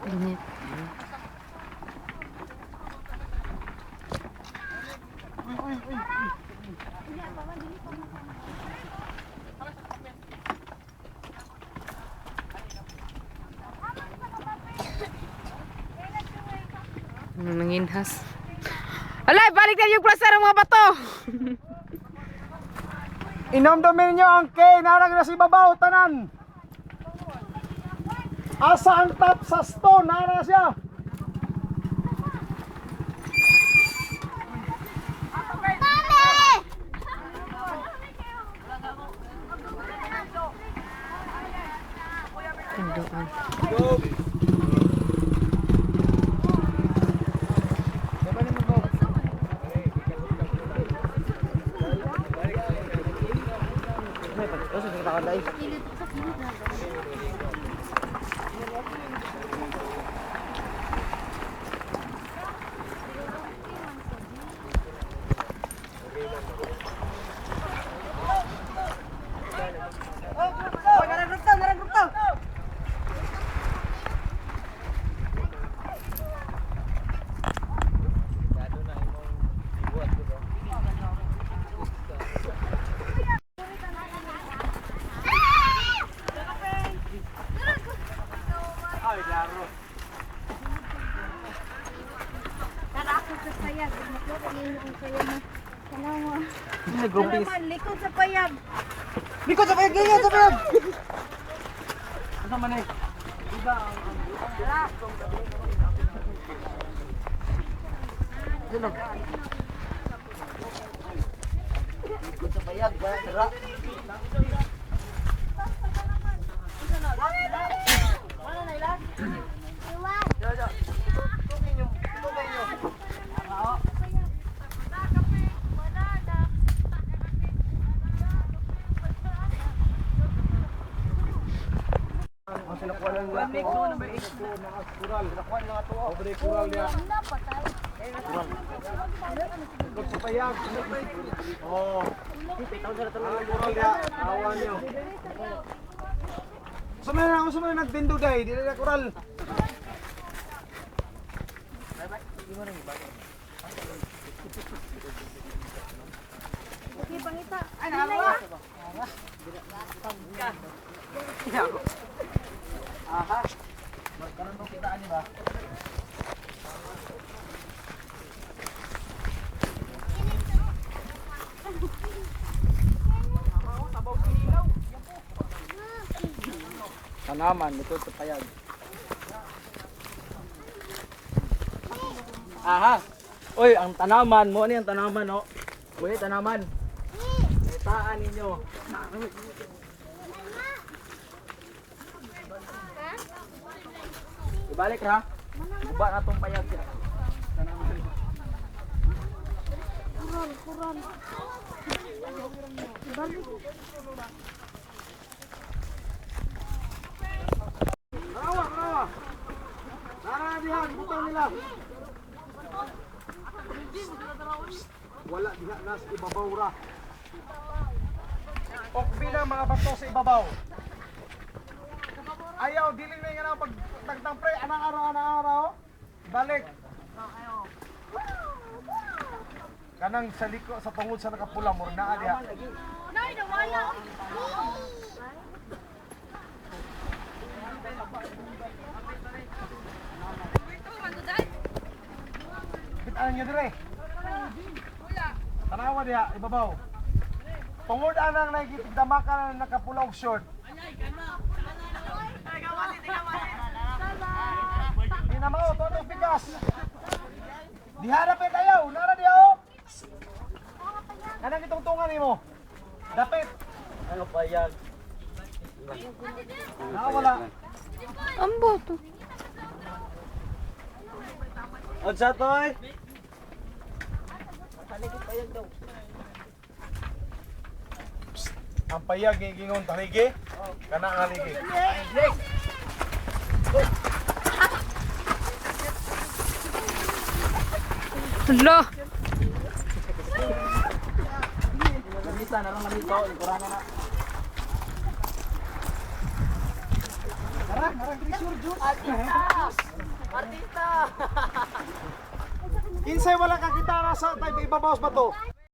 Init. Ano nanginhas? Alay, balik na yung plaza ng mga bato! Inomdomin nyo ang kay narag na si babaw tanan. Asa ang tap sa stone nara siya. Kandoan. Likod sa payag. Likod sa payag, ganyan sa payag. Asa man eh? Iba ang likod sa payag, ba? Sira. Mana na ilan? Iwan. Tugin nyo. Sumay nagbindo day, di na kural. Okay, pangita. Ano na yan? Aha. Magkaroon mo kita ani ba? Tanaman likod sa payag. Aha. Oy, ang tanaman mo ani ang tanaman no. Oy, tanaman. Itaan ninyo. Ibalik ra. Guba na tong payag. Tanaman. Kuran. Ibalik. Rawa. Nara dihan, butang nila. Wala diha nas ibabaw ra. Ok bilang mga bato sa ibabaw. Ayaw dili na nga pag tagtampre anang araw. Balik. Kanang sa liko sa tungod sa nakapula mo na diha. Nay, nawala. Ano nyo dire? Tanawa diya, ibabaw. Tungod anang nakikitamakan na nakapula og short. Di na mao, to ang pigas. Diharapit ayaw, nara diya o. Anang itungtungan nimo? Dapit. Ano payag? Nawala. Ambo to. Odsa toy? Ang payag gigingon taligi. Kana ang haligi. Hala. Lamisa na lang lamito, likuran na. Karang trisur jud. Artista. Kinsay wala ka kita sa type ibabaw ba to?